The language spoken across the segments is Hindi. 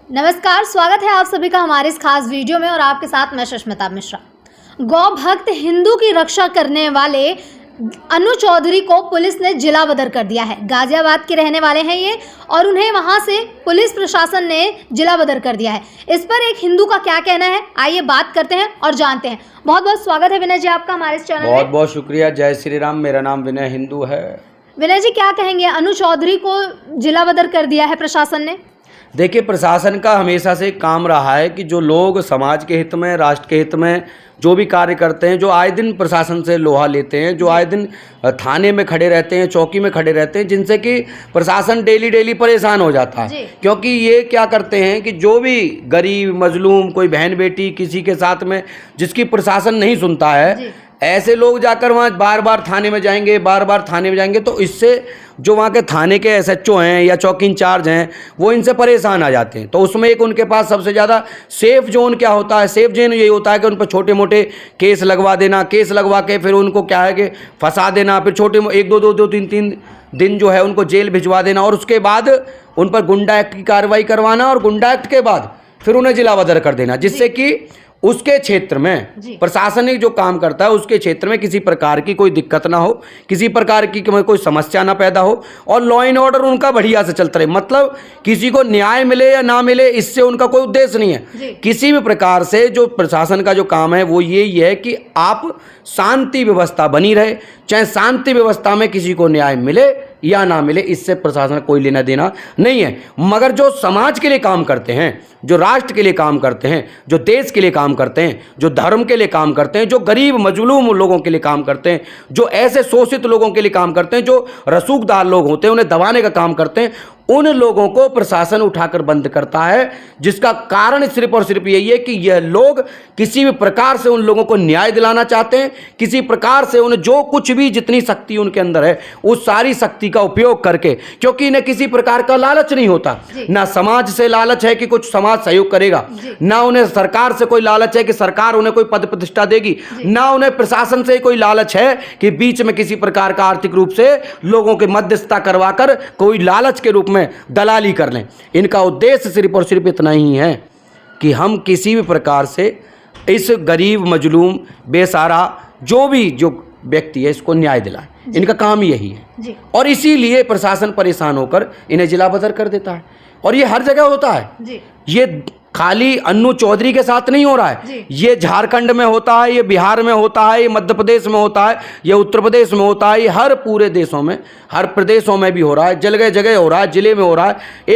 नमस्कार, स्वागत है आप सभी का हमारे इस खास वीडियो में और आपके साथ मैं सुष्मिता मिश्रा। गौ भक्त हिंदू की रक्षा करने वाले अनु चौधरी को पुलिस ने जिला बदर कर दिया है। गाजियाबाद के रहने वाले हैं ये और उन्हें वहां से पुलिस प्रशासन ने जिला बदर कर दिया है। इस पर एक हिंदू का क्या कहना है, आइए बात करते हैं और जानते हैं। बहुत बहुत स्वागत है विनय जी आपका हमारे इस चैनल में। बहुत बहुत शुक्रिया। जय श्री राम। मेरा नाम विनय हिंदू है। विनय जी क्या कहेंगे, अनु चौधरी को जिला बदर कर दिया है प्रशासन ने? देखिए, प्रशासन का हमेशा से काम रहा है कि जो लोग समाज के हित में, राष्ट्र के हित में जो भी कार्य करते हैं, जो आए दिन प्रशासन से लोहा लेते हैं, जो आए दिन थाने में खड़े रहते हैं, चौकी में खड़े रहते हैं, जिनसे कि प्रशासन डेली परेशान हो जाता है। क्योंकि ये क्या करते हैं कि जो भी गरीब मजलूम, कोई बहन बेटी किसी के साथ में जिसकी प्रशासन नहीं सुनता है, ऐसे लोग जाकर वहाँ बार बार थाने में जाएंगे, तो इससे जो वहाँ के थाने के एसएचओ हैं या चौकी इंचार्ज हैं वो इनसे परेशान आ जाते हैं। तो उसमें एक उनके पास सबसे ज़्यादा सेफ जोन क्या होता है, सेफ जोन यही होता है कि उन पर छोटे मोटे केस लगवा देना, केस लगवा के फिर उनको क्या है कि फंसा देना, फिर छोटे एक दो तीन दिन जो है उनको जेल भिजवा देना और उसके बाद उन पर गुंडा एक्ट की कार्रवाई करवाना और गुंडा एक्ट के बाद फिर उन्हें जिला बदर कर देना, जिससे कि उसके क्षेत्र में प्रशासनिक जो काम करता है उसके क्षेत्र में किसी प्रकार की कोई दिक्कत ना हो, किसी प्रकार की कोई समस्या ना पैदा हो और लॉ एंड ऑर्डर उनका बढ़िया से चलता रहे। मतलब किसी को न्याय मिले या ना मिले, इससे उनका कोई उद्देश्य नहीं है। किसी भी प्रकार से जो प्रशासन का जो काम है वो यही है कि आप शांति व्यवस्था बनी रहे, चाहे शांति व्यवस्था में किसी को न्याय मिले या ना मिले, इससे प्रशासन कोई लेना देना नहीं है। मगर जो समाज के लिए काम करते हैं, जो राष्ट्र के लिए काम करते हैं, जो देश के लिए काम करते हैं, जो धर्म के लिए काम करते हैं, जो गरीब मजलूम लोगों के लिए काम करते हैं, जो ऐसे शोषित लोगों के लिए काम करते हैं, जो रसूखदार लोग होते हैं उन्हें दबाने का काम करते हैं, उन लोगों को प्रशासन उठाकर बंद करता है। जिसका कारण सिर्फ और सिर्फ यही है कि यह लोग किसी भी प्रकार से उन लोगों को न्याय दिलाना चाहते हैं, किसी प्रकार से उन्हें जो कुछ भी जितनी शक्ति उनके अंदर है उस सारी शक्ति का उपयोग करके, क्योंकि इन्हें किसी प्रकार का लालच नहीं होता, ना समाज से लालच है कि कुछ समाज सहयोग करेगा, ना उन्हें सरकार से कोई लालच है कि सरकार उन्हें कोई पद प्रतिष्ठा देगी, ना उन्हें प्रशासन से कोई लालच है कि बीच में किसी प्रकार का आर्थिक रूप से लोगों की मध्यस्थता करवाकर कोई लालच के रूप में दलाली कर लें। इनका उद्देश्य सिर्फ और सिर्फ इतना ही है कि हम किसी भी प्रकार से इस गरीब मजलूम बेसहारा जो व्यक्ति है इसको न्याय दिलाएं। इनका काम यही है और इसीलिए प्रशासन परेशान होकर इन्हें जिला बदर कर देता है। और ये हर जगह होता है। ये खाली अनु चौधरी के साथ नहीं हो रहा है, ये झारखंड में होता है, ये बिहार में होता है, ये मध्य प्रदेश में होता है, ये उत्तर प्रदेश में होता है, ये हर पूरे देशों में, हर प्रदेशों में भी हो रहा है, जगह जगह हो रहा है, जिले में हो रहा है।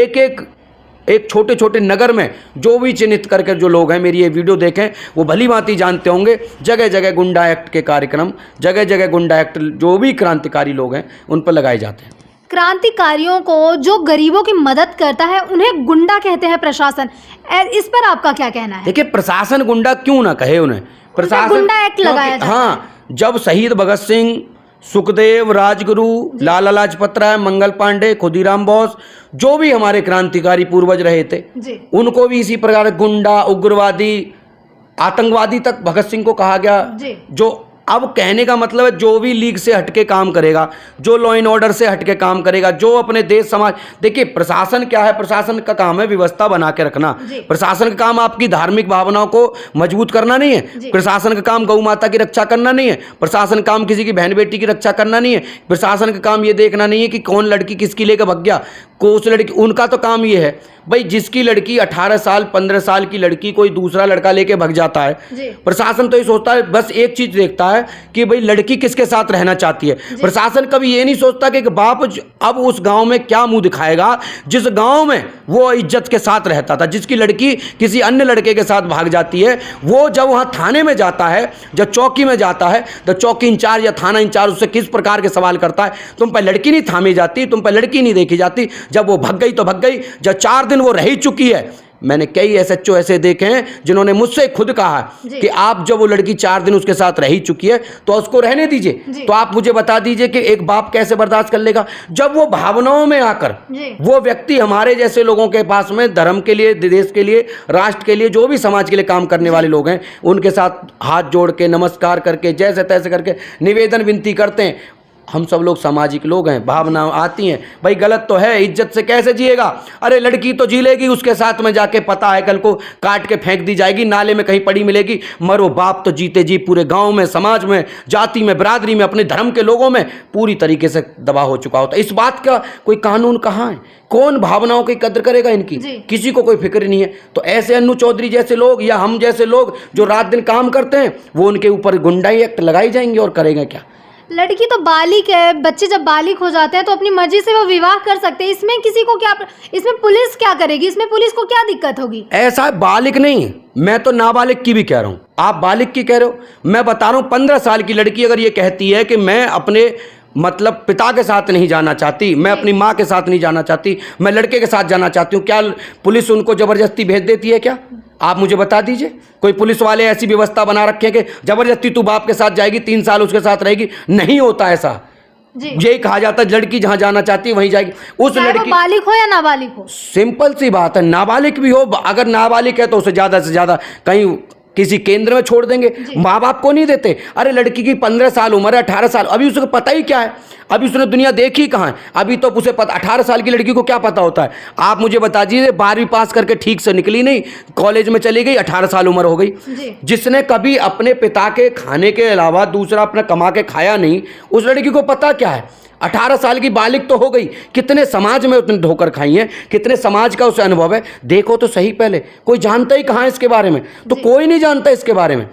एक छोटे छोटे नगर में जो भी चिन्हित करके जो लोग हैं, मेरी ये वीडियो देखें, वो भली भांति जानते होंगे, जगह जगह गुंडा एक्ट के कार्यक्रम, जगह जगह गुंडा एक्ट जो भी क्रांतिकारी लोग हैं उन पर लगाए जाते हैं। क्रांतिकारियों को, जो गरीबों की मदद करता है, उन्हें गुंडा कहते हैं प्रशासन। इस पर आपका क्या कहना है? देखिए, प्रशासन गुंडा क्यों ना कहे उन्हें, प्रशासन गुंडा एक्ट लगाया जाता है। हाँ, जब शहीद भगत सिंह, सुखदेव, राजगुरु, लाला लाजपत राय, मंगल पांडे, खुदीराम बोस, जो भी हमारे क्रांतिकारी पूर्वज रहे थे, उनको भी इसी प्रकार गुंडा, उग्रवादी, आतंकवादी तक भगत सिंह को कहा गया। जो अब कहने का मतलब है जो भी लीग से हटके काम करेगा, जो लॉ एंड ऑर्डर से हटके काम करेगा, जो अपने देश समाज, देखिए प्रशासन क्या है, प्रशासन का काम है व्यवस्था बना के रखना। प्रशासन का काम आपकी धार्मिक भावनाओं को मजबूत करना नहीं है, प्रशासन का काम गौ माता की रक्षा करना नहीं है, प्रशासन का काम किसी की बहन बेटी की रक्षा करना नहीं है, प्रशासन का काम ये देखना नहीं है कि कौन लड़की किसकी लेकर भग गया, उस लड़की, उनका तो काम ये है भाई जिसकी लड़की 18 साल 15 साल की लड़की कोई दूसरा लड़का लेके भग जाता है, प्रशासन तो ये सोचता है, बस एक चीज देखता है कि भाई लड़की किसके साथ रहना चाहती है। प्रशासन कभी ये नहीं सोचता कि बाप अब उस गांव में क्या मुंह दिखाएगा जिस गांव में वो इज्जत के साथ रहता था। जिसकी लड़की किसी अन्य लड़के के साथ भाग जाती है, वो जब वहां थाने में जाता है, जब चौकी में जाता है, तो चौकी इंचार्ज या थाना इंचार्ज उससे किस प्रकार के सवाल करता है, तुम पर लड़की नहीं थामी जाती, तुम पर लड़की नहीं देखी जाती, जब वो भग गई तो भग गई, जब 4 दिन वो रह चुकी है। मैंने कई एसएचओ ऐसे देखे हैं जिन्होंने मुझसे खुद कहा कि आप जब वो लड़की 4 दिन उसके साथ रही चुकी है तो उसको रहने दीजिए। तो आप मुझे बता दीजिए कि एक बाप कैसे बर्दाश्त कर लेगा जब वो भावनाओं में आकर वो व्यक्ति हमारे जैसे लोगों के पास में धर्म के लिए, देश के लिए, राष्ट्र के लिए, जो भी समाज के लिए काम करने वाले लोग हैं, उनके साथ हाथ जोड़ के नमस्कार करके जैसे तैसे करके निवेदन विनती करते हैं। हम सब लोग सामाजिक लोग हैं, भावना आती हैं, भाई गलत तो है, इज्जत से कैसे जिएगा। अरे लड़की तो जी लेगी, उसके साथ में जाके पता है कल को काट के फेंक दी जाएगी, नाले में कहीं पड़ी मिलेगी, मरो बाप तो जीते जी पूरे गांव में, समाज में, जाति में, बिरादरी में, अपने धर्म के लोगों में पूरी तरीके से दबा हो चुका होता है। इस बात का कोई कानून कहाँ है? कौन भावनाओं की कद्र करेगा इनकी? किसी को कोई फिक्र नहीं है। तो ऐसे अन्नू चौधरी जैसे लोग या हम जैसे लोग जो रात दिन काम करते हैं, वो उनके ऊपर गुंडाई एक्ट लगाई जाएंगे और करेंगे क्या? लड़की तो बालिग है, बच्चे जब बालिग हो जाते हैं तो अपनी मर्जी से वो विवाह कर सकते हैं। इसमें किसी को क्या, इसमें पुलिस क्या करेगी? इसमें पुलिस को क्या दिक्कत होगी? ऐसा है, बालिग नहीं, मैं तो नाबालिग की भी कह रहा हूं। आप बालिग की कह रहे हो, मैं बता रहा हूं 15 साल की लड़की अगर ये कहती है कि मैं अपने मतलब पिता के साथ नहीं जाना चाहती, मैं अपनी माँ के साथ नहीं जाना चाहती, मैं लड़के के साथ जाना चाहती हूँ, क्या पुलिस उनको जबरदस्ती भेज देती है क्या? आप मुझे बता दीजिए। कोई पुलिस वाले ऐसी व्यवस्था बना रखे हैं कि जबरदस्ती तू बाप के साथ जाएगी, 3 साल उसके साथ रहेगी? नहीं होता ऐसा। यही कहा जाता है लड़की जहां जाना चाहती है वहीं जाएगी। उस लड़की बालिग हो या नाबालिग हो, सिंपल सी बात है, नाबालिग भी हो, अगर नाबालिग है तो उसे ज्यादा से ज्यादा कहीं किसी केंद्र में छोड़ देंगे, माँ बाप को नहीं देते। अरे लड़की की 15 साल उम्र है, 18 साल, अभी उसको पता ही क्या है? अभी उसने दुनिया देखी कहाँ है? अभी तो उसे पता, 18 साल की लड़की को क्या पता होता है? आप मुझे बता दीजिए, 12वीं पास करके ठीक से निकली नहीं, कॉलेज में चली गई, 18 साल उम्र हो गई। जिसने कभी अपने पिता के खाने के अलावा दूसरा अपना कमा के खाया नहीं, उस लड़की को पता क्या है? 18 साल की बालिग तो हो गई, कितने समाज में उसने धोकर खाई है, कितने समाज का उसे अनुभव है, देखो तो सही पहले। कोई जानता ही कहाँ है इसके बारे में? तो कोई नहीं जानता इसके बारे में।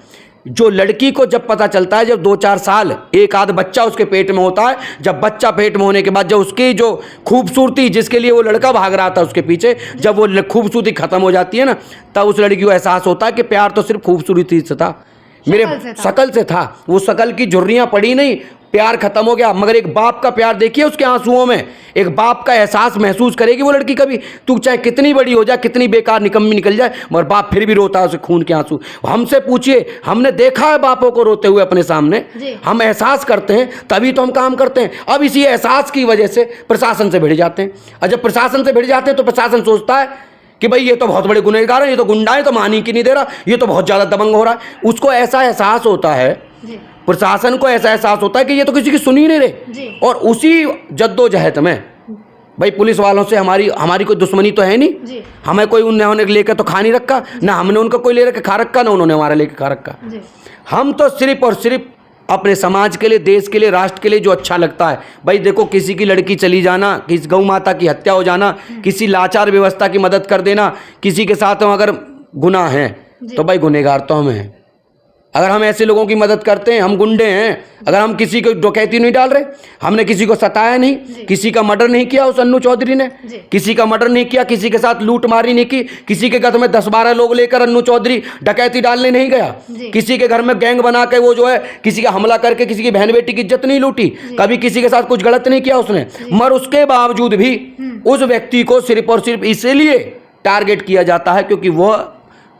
जो लड़की को जब पता चलता है, जब 2-4 साल एक आध बच्चा उसके पेट में होता है, जब बच्चा पेट में होने के बाद जब उसकी जो खूबसूरती जिसके लिए वो लड़का भाग रहा था उसके पीछे, जब वो खूबसूरती खत्म हो जाती है ना, तब उस लड़की को एहसास होता है कि प्यार तो सिर्फ खूबसूरती से था, मेरे शकल से था। वो शकल की झुर्रियां पड़ी नहीं, प्यार खत्म हो गया। मगर एक बाप का प्यार देखिए उसके आंसुओं में, एक बाप का एहसास महसूस करेगी वो लड़की कभी। तू चाहे कितनी बड़ी हो जाए, कितनी बेकार निकम्मी निकल जाए, मगर बाप फिर भी रोता है उसे खून के आंसू। हमसे पूछिए, हमने देखा है बापों को रोते हुए अपने सामने, हम एहसास करते हैं तभी तो हम काम करते हैं। अब इसी एहसास की वजह से प्रशासन से भिड़ जाते हैं, और जब प्रशासन से भिड़ जाते हैं तो प्रशासन सोचता है कि भाई ये तो बहुत बड़े गुनहगार है, ये तो गुंडा है, तो मानी की नहीं दे रहा, ये तो बहुत ज़्यादा दबंग हो रहा है। उसको ऐसा एहसास होता है, प्रशासन को ऐसा एहसास होता है कि ये तो किसी की सुन ही नहीं रहे। और उसी जद्दोजहद में भाई पुलिस वालों से हमारी कोई दुश्मनी तो है नहीं, हमें कोई उन्होंने लेकर तो खा नहीं रखा, ना हमने उनका कोई ले खा रखा, ना उन्होंने हमारा लेकर खा रखा। हम तो सिर्फ और सिर्फ अपने समाज के लिए, देश के लिए, राष्ट्र के लिए जो अच्छा लगता है। भाई देखो, किसी की लड़की चली जाना, किसी गौ माता की हत्या हो जाना, किसी लाचार व्यवस्था की मदद कर देना, किसी के साथ अगर गुनाह है तो भाई गुनहगार तो हम हैं। अगर हम ऐसे लोगों की मदद करते हैं, हम गुंडे हैं। अगर हम किसी को डकैती नहीं डाल रहे, हमने किसी को सताया नहीं, किसी का मर्डर नहीं किया उस अन्नू चौधरी ने, किसी का मर्डर नहीं किया, किसी के साथ लूट मारी नहीं की, किसी के घर में 10-12 लोग लेकर अन्नू चौधरी डकैती डालने नहीं गया, किसी के घर में गैंग बना के वो जो है किसी का हमला करके किसी की बहन बेटी की इज्जत नहीं लूटी, कभी किसी के साथ कुछ गलत नहीं किया उसने। मगर उसके बावजूद भी उस व्यक्ति को सिर्फ और सिर्फ इसलिए टारगेट किया जाता है क्योंकि वह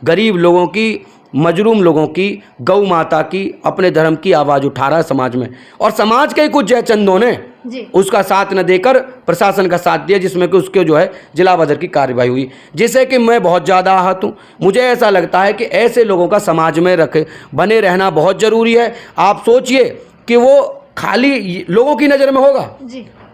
गरीब लोगों की, मजलूम लोगों की, गौ माता की, अपने धर्म की आवाज़ उठा रहा है समाज में। और समाज के कुछ जयचंदों ने उसका साथ न देकर प्रशासन का साथ दिया, जिसमें कि उसके जो है जिला बदर की कार्रवाई हुई, जिससे कि मैं बहुत ज़्यादा आहत हूँ। मुझे ऐसा लगता है कि ऐसे लोगों का समाज में बने रहना बहुत ज़रूरी है। आप सोचिए कि वो खाली लोगों की नज़र में होगा,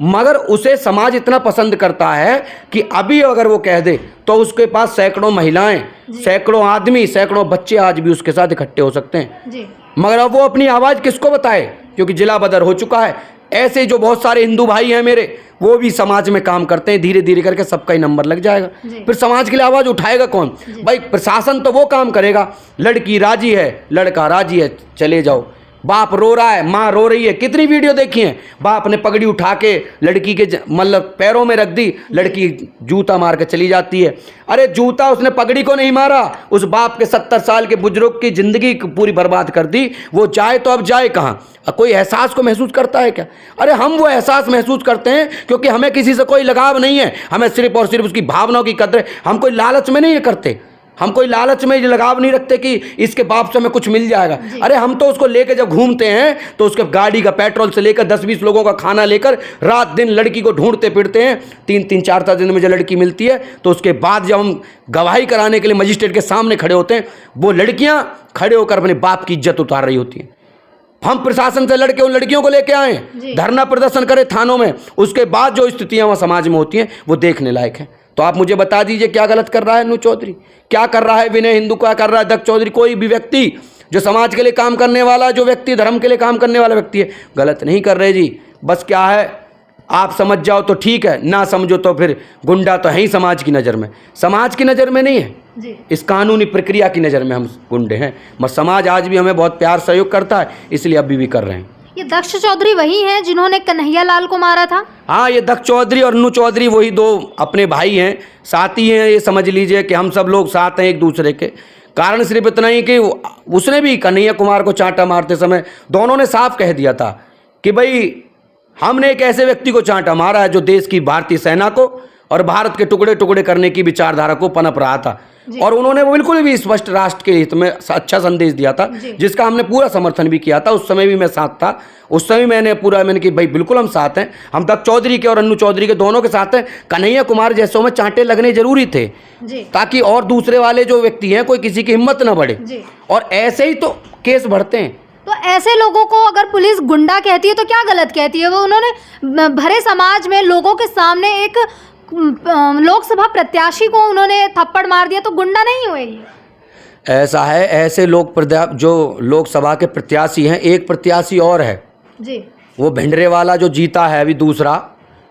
मगर उसे समाज इतना पसंद करता है कि अभी अगर वो कह दे तो उसके पास सैकड़ों महिलाएं, सैकड़ों आदमी, सैकड़ों बच्चे आज भी उसके साथ इकट्ठे हो सकते हैं। मगर अब वो अपनी आवाज़ किसको बताए, क्योंकि जिला बदर हो चुका है। ऐसे जो बहुत सारे हिंदू भाई हैं मेरे, वो भी समाज में काम करते हैं, धीरे धीरे करके सबका ही नंबर लग जाएगा। फिर समाज के लिए आवाज़ उठाएगा कौन? भाई प्रशासन तो वो काम करेगा, लड़की राजी है, लड़का राजी है, चले जाओ। बाप रो रहा है, माँ रो रही है, कितनी वीडियो देखी है, बाप ने पगड़ी उठा के लड़की के मतलब पैरों में रख दी, लड़की जूता मार के चली जाती है। अरे जूता उसने पगड़ी को नहीं मारा, उस बाप के 70 साल के बुजुर्ग की जिंदगी पूरी बर्बाद कर दी। वो जाए तो अब जाए कहाँ? कोई एहसास को महसूस करता है क्या? अरे हम वो एहसास महसूस करते हैं क्योंकि हमें किसी से कोई लगाव नहीं है, हमें सिर्फ और सिर्फ उसकी भावनाओं की कदर। हम कोई लालच में नहीं करते, हम कोई लालच में लगाव नहीं रखते कि इसके बाप से हमें कुछ मिल जाएगा। अरे हम तो उसको लेकर जब घूमते हैं तो उसके गाड़ी का पेट्रोल से लेकर 10-20 लोगों का खाना लेकर रात दिन लड़की को ढूंढते फिरते हैं। 3-3, 4 दिन में जब लड़की मिलती है तो उसके बाद जब हम गवाही कराने के लिए मजिस्ट्रेट के सामने खड़े होते हैं, वो लड़कियां खड़े होकर अपने बाप की इज्जत उतार रही होती हैं। हम प्रशासन से लड़के उन लड़कियों को लेके आए, धरना प्रदर्शन करें थानों में, उसके बाद जो स्थितियां वहाँ समाज में होती हैं वो देखने लायक है। तो आप मुझे बता दीजिए क्या गलत कर रहा है अनु चौधरी, क्या कर रहा है विनय हिंदू, क्या कर रहा है दक्ष चौधरी? कोई भी व्यक्ति जो समाज के लिए काम करने वाला, जो व्यक्ति धर्म के लिए काम करने वाला व्यक्ति है, गलत नहीं कर रहे जी। बस क्या है, आप समझ जाओ तो ठीक है, ना समझो तो फिर गुंडा तो है ही समाज की नज़र में। समाज की नज़र में नहीं है जी, इस कानूनी प्रक्रिया की नज़र में हम गुंडे हैं। मगर समाज आज भी हमें बहुत प्यार सहयोग करता है, इसलिए अभी भी कर रहे हैं। ये दक्ष चौधरी वही हैं जिन्होंने कन्हैया लाल को मारा था? हाँ, ये दक्ष चौधरी और अनु चौधरी वही दो अपने भाई हैं, साथी हैं। ये समझ लीजिए कि हम सब लोग साथ हैं एक दूसरे के। कारण सिर्फ इतना ही कि उसने भी कन्हैया कुमार को चांटा मारते समय दोनों ने साफ कह दिया था कि भाई हमने एक ऐसे व्यक्ति को चांटा मारा है जो देश की भारतीय सेना को और भारत के टुकड़े टुकड़े करने की विचारधारा को पनप रहा था। और उन्होंने बिल्कुल भी स्पष्ट राष्ट्र के हित में अच्छा संदेश दिया था, जिसका हमने पूरा समर्थन भी किया था। उस समय भी मैं साथ था, उस समय मैंने कि भाई बिल्कुल हम साथ हैं, हम दक्ष चौधरी के और अनु चौधरी के दोनों के साथ हैं। कन्हैया कुमार जैसों में चांटे लगने जरूरी थे ताकि और दूसरे वाले जो व्यक्ति हैं कोई किसी की हिम्मत न बढ़े, और ऐसे ही तो केस बढ़ते हैं। तो ऐसे लोगों को अगर पुलिस गुंडा कहती है तो क्या गलत कहती है? वो उन्होंने भरे समाज में लोगों के सामने एक लोकसभा प्रत्याशी को उन्होंने थप्पड़ मार दिया, तो गुंडा नहीं हुए ये? ऐसा है, ऐसे लोग जो लोकसभा के प्रत्याशी हैं, एक प्रत्याशी और है जी, वो भिंडरे वाला जो जीता है, अभी दूसरा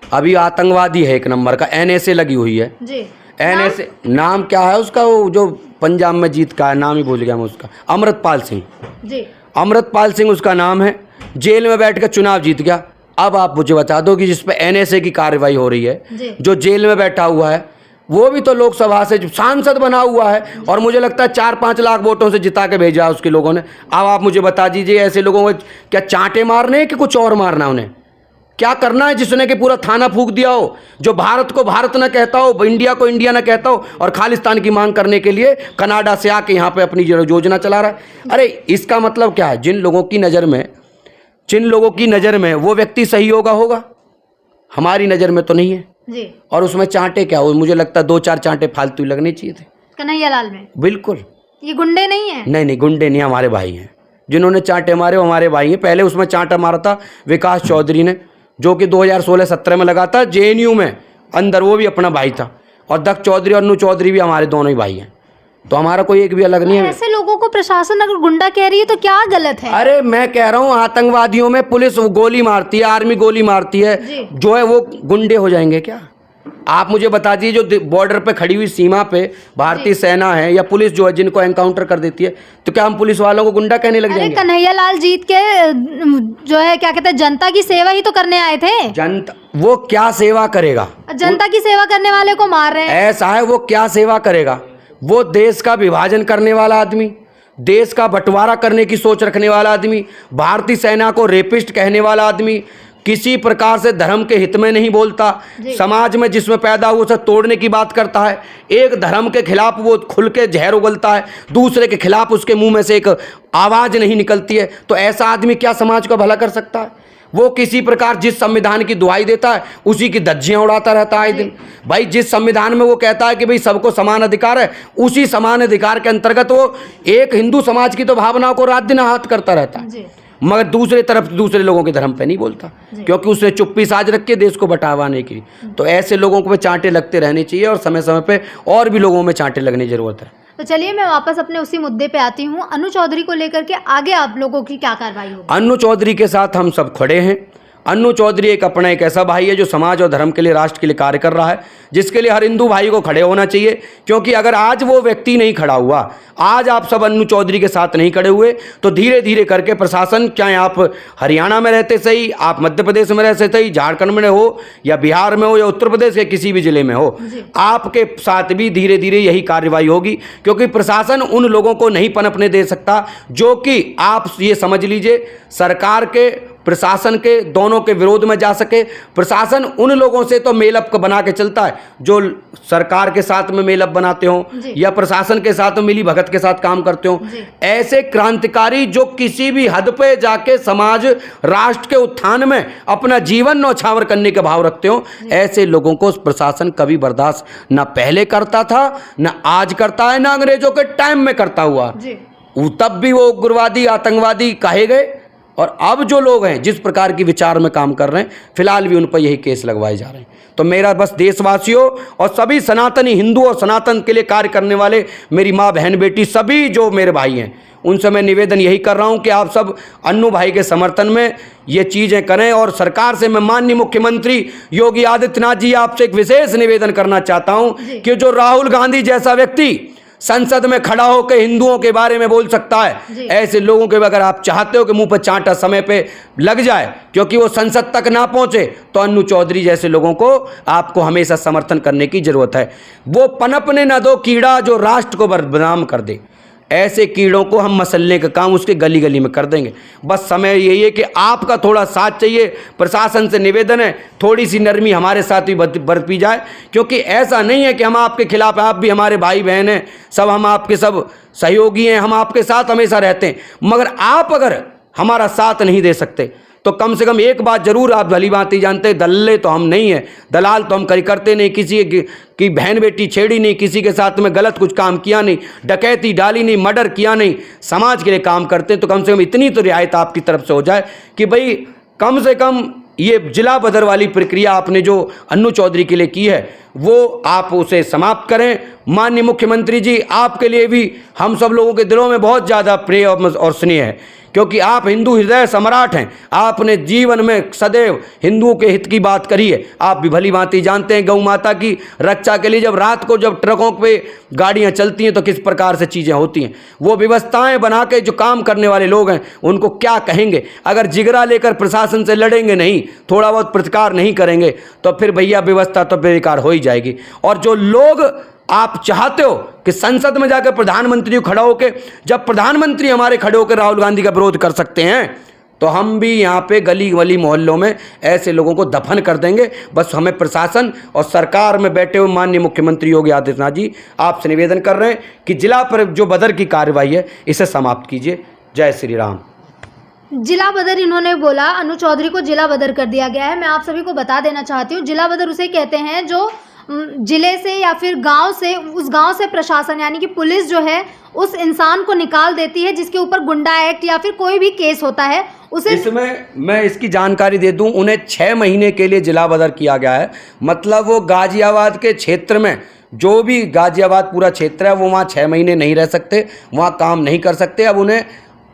अभी आतंकवादी है एक नंबर का, NSA लगी हुई है जी। NSA नाम क्या है उसका, वो जो पंजाब में जीत का है, नाम ही भूल गया मैं उसका, अमृतपाल सिंह जी, अमृतपाल सिंह उसका नाम है। जेल में बैठ कर चुनाव जीत गया। अब आप मुझे बता दो कि जिस पे NSA की कार्रवाई हो रही है, जो जेल में बैठा हुआ है, वो भी तो लोकसभा से सांसद बना हुआ है, और मुझे लगता है 4-5 लाख वोटों से जिता के भेजा उसके लोगों ने। अब आप मुझे बता दीजिए ऐसे लोगों को क्या चांटे मारने हैं कि कुछ और मारना? उन्हें क्या करना है जिसने कि पूरा थाना फूंक दिया हो, जो भारत को भारत न कहता हो, इंडिया को इंडिया न कहता हो, और खालिस्तान की मांग करने के लिए कनाडा से आके यहाँ पे अपनी योजना चला रहा है। अरे इसका मतलब क्या है? जिन लोगों की नज़र में वो व्यक्ति सही होगा, हमारी नज़र में तो नहीं है जी। और उसमें चांटे क्या हो, मुझे लगता है 2-4 चांटे फालतू लगने चाहिए थे कन्हैया लाल में। बिल्कुल। ये गुंडे नहीं है? नहीं, गुंडे नहीं, हमारे भाई हैं। जिन्होंने चांटे मारे वो हमारे भाई हैं। पहले उसमें चांटा मारा था विकास चौधरी ने, जो कि 2016-17 में लगा था JNU में अंदर, वो भी अपना भाई था। और दक्ष चौधरी और अनु चौधरी भी हमारे दोनों ही भाई हैं, तो हमारा कोई एक भी अलग नहीं है। ऐसे लोगों को प्रशासन अगर गुंडा कह रही है तो क्या गलत है? अरे मैं कह रहा हूँ, आतंकवादियों में पुलिस गोली मारती है, आर्मी गोली मारती है, जो है वो गुंडे हो जाएंगे क्या? आप मुझे बता दीजिए, जो बॉर्डर पे खड़ी हुई सीमा पे भारतीय सेना है या पुलिस जो है, जिनको एनकाउंटर कर देती है, तो क्या हम पुलिस वालों को गुंडा कहने लग जाएंगे? कन्हैया लाल जीत के जो है क्या कहते हैं, जनता की सेवा ही तो करने आए थे। जनता वो क्या सेवा करेगा? जनता की सेवा करने वाले को मार रहे हैं। ऐसा है, वो क्या सेवा करेगा? वो देश का विभाजन करने वाला आदमी, देश का बंटवारा करने की सोच रखने वाला आदमी, भारतीय सेना को रेपिस्ट कहने वाला आदमी, किसी प्रकार से धर्म के हित में नहीं बोलता, समाज में जिसमें पैदा हुआ उसे तोड़ने की बात करता है। एक धर्म के खिलाफ वो खुल के जहर उगलता है, दूसरे के खिलाफ उसके मुंह में से एक आवाज़ नहीं निकलती है। तो ऐसा आदमी क्या समाज का भला कर सकता है? वो किसी प्रकार जिस संविधान की दुहाई देता है उसी की धज्जियां उड़ाता रहता है दिन। भाई जिस संविधान में वो कहता है कि भाई सबको समान अधिकार है, उसी समान अधिकार के अंतर्गत वो एक हिंदू समाज की तो भावनाओं को रात दिन आहत करता रहता है, मगर दूसरी तरफ दूसरे लोगों के धर्म पे नहीं बोलता, क्योंकि उसने चुप्पी साज रखी है देश को बंटवाने की। तो ऐसे लोगों को चांटे लगते रहने चाहिए, और समय समय पे और भी लोगों में चांटे लगने की जरूरत है। तो चलिए मैं वापस अपने उसी मुद्दे पे आती हूँ। अनु चौधरी को लेकर के आगे आप लोगों की क्या कार्रवाई होगी? अनु चौधरी के साथ हम सब खड़े हैं। अनु चौधरी एक ऐसा भाई है जो समाज और धर्म के लिए, राष्ट्र के लिए कार्य कर रहा है, जिसके लिए हर हिंदू भाई को खड़े होना चाहिए। क्योंकि अगर आज वो व्यक्ति नहीं खड़ा हुआ, आज आप सब अनु चौधरी के साथ नहीं खड़े हुए, तो धीरे धीरे करके प्रशासन, चाहे आप हरियाणा में रहते सही, आप मध्य प्रदेश में रहते सही, झारखंड में हो या बिहार में हो या उत्तर प्रदेश के किसी भी जिले में हो, आपके साथ भी धीरे धीरे यही कार्रवाई होगी। क्योंकि प्रशासन उन लोगों को नहीं पनपने दे सकता जो कि, आप ये समझ लीजिए, सरकार के प्रशासन के दोनों के विरोध में जा सके। प्रशासन उन लोगों से तो मेलअप बना के चलता है जो सरकार के साथ में मेलअप बनाते हो या प्रशासन के साथ मिली भगत के साथ काम करते हो। ऐसे क्रांतिकारी जो किसी भी हद पे जाके समाज राष्ट्र के उत्थान में अपना जीवन न्यौछावर करने के भाव रखते हो, ऐसे लोगों को प्रशासन कभी बर्दाश्त ना पहले करता था, ना आज करता है, ना अंग्रेजों के टाइम में करता हुआ। तब भी वो उग्रवादी आतंकवादी कहे गए, और अब जो लोग हैं जिस प्रकार की विचार में काम कर रहे हैं, फिलहाल भी उन पर यही केस लगवाए जा रहे हैं। तो मेरा बस देशवासियों और सभी सनातनी हिंदू और सनातन के लिए कार्य करने वाले मेरी माँ बहन बेटी सभी जो मेरे भाई हैं, उनसे मैं निवेदन यही कर रहा हूं कि आप सब अन्नू भाई के समर्थन में ये चीज़ें करें। और सरकार से मैं माननीय मुख्यमंत्री योगी आदित्यनाथ जी आपसे एक विशेष निवेदन करना चाहता हूं कि जो राहुल गांधी जैसा व्यक्ति संसद में खड़ा होकर हिंदुओं के बारे में बोल सकता है, ऐसे लोगों के अगर आप चाहते हो कि मुंह पर चांटा समय पे लग जाए क्योंकि वो संसद तक ना पहुंचे, तो अन्नू चौधरी जैसे लोगों को आपको हमेशा समर्थन करने की जरूरत है। वो पनपने न दो कीड़ा जो राष्ट्र को बदनाम कर दे। ऐसे कीड़ों को हम मसलने का काम उसके गली गली में कर देंगे। बस समय यही है कि आपका थोड़ा साथ चाहिए। प्रशासन से निवेदन है, थोड़ी सी नरमी हमारे साथ भी बरती जाए, क्योंकि ऐसा नहीं है कि हम आपके खिलाफ, आप भी हमारे भाई बहन हैं, सब हम आपके सब सहयोगी हैं, हम आपके साथ हमेशा रहते हैं। मगर आप अगर हमारा साथ नहीं दे सकते तो कम से कम एक बात जरूर आप भली बात ही जानते हैं, दल्ले तो हम नहीं हैं, दलाल तो हम करते नहीं, किसी की बहन बेटी छेड़ी नहीं, किसी के साथ में गलत कुछ काम किया नहीं, डकैती डाली नहीं, मर्डर किया नहीं, समाज के लिए काम करते हैं। तो कम से कम इतनी तो रियायत आपकी तरफ से हो जाए कि भाई कम से कम ये जिला बदर वाली प्रक्रिया आपने जो अन्नू चौधरी के लिए की है वो आप उसे समाप्त करें। माननीय मुख्यमंत्री जी, आपके लिए भी हम सब लोगों के दिलों में बहुत ज़्यादा प्रेम और स्नेह है, क्योंकि आप हिंदू हृदय सम्राट हैं। आपने जीवन में सदैव हिंदुओं के हित की बात करी है। आप भी भली भांति जानते हैं गौ माता की रक्षा के लिए जब रात को जब ट्रकों पे गाड़ियां चलती हैं तो किस प्रकार से चीज़ें होती हैं। वो व्यवस्थाएं बना के जो काम करने वाले लोग हैं उनको क्या कहेंगे। अगर जिगरा लेकर प्रशासन से लड़ेंगे नहीं, थोड़ा बहुत प्रतिकार नहीं करेंगे, तो फिर भैया व्यवस्था तो बेकार हो ही जाएगी। और जो लोग आप चाहते हो कि संसद में जाकर प्रधानमंत्री खड़ा होकर, जब प्रधानमंत्री हमारे खड़े होकर राहुल गांधी का विरोध कर सकते हैं, तो हम भी यहाँ पे गली गली मोहल्लों में ऐसे लोगों को दफन कर देंगे। बस हमें प्रशासन और सरकार में बैठे हुए माननीय मुख्यमंत्री योगी आदित्यनाथ जी आपसे निवेदन कर रहे हैं कि जिला पर जो बदर की कार्रवाई है इसे समाप्त कीजिए। जय श्री राम। जिला बदर इन्होंने बोला, अन्नू चौधरी को जिला बदर कर दिया गया है। मैं आप सभी को बता देना चाहती हूँ, जिला बदर उसे कहते हैं जो जिले से या फिर गांव से, उस गांव से प्रशासन यानी कि पुलिस जो है उस इंसान को निकाल देती है जिसके ऊपर गुंडा एक्ट या फिर कोई भी केस होता है उसे। इसमें मैं इसकी जानकारी दे दूं, उन्हें 6 महीने के लिए जिला बदर किया गया है। मतलब वो गाजियाबाद के क्षेत्र में, जो भी गाजियाबाद पूरा क्षेत्र है, वो वहाँ 6 महीने नहीं रह सकते, वहाँ काम नहीं कर सकते। अब उन्हें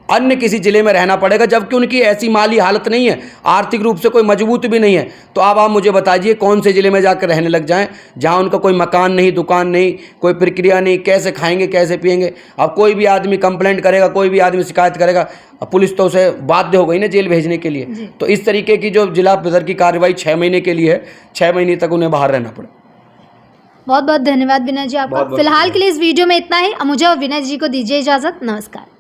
अन्य किसी जिले में रहना पड़ेगा, जबकि उनकी ऐसी माली हालत नहीं है, आर्थिक रूप से कोई मजबूत भी नहीं है। तो अब आप मुझे बताइए कौन से ज़िले में जाकर रहने लग जाएं जहां उनका कोई मकान नहीं, दुकान नहीं, कोई प्रक्रिया नहीं, कैसे खाएंगे, कैसे पिएंगे। अब कोई भी आदमी कंप्लेंट करेगा, कोई भी आदमी शिकायत करेगा, पुलिस तो उसे बाध्य हो गई ना जेल भेजने के लिए। तो इस तरीके की जो जिला बदर की कार्रवाई 6 महीने के लिए है, 6 महीने तक उन्हें बाहर रहना पड़े। बहुत बहुत धन्यवाद विनय जी आपका। फिलहाल के लिए इस वीडियो में इतना ही। मुझे और विनय जी को दीजिए इजाज़त। नमस्कार।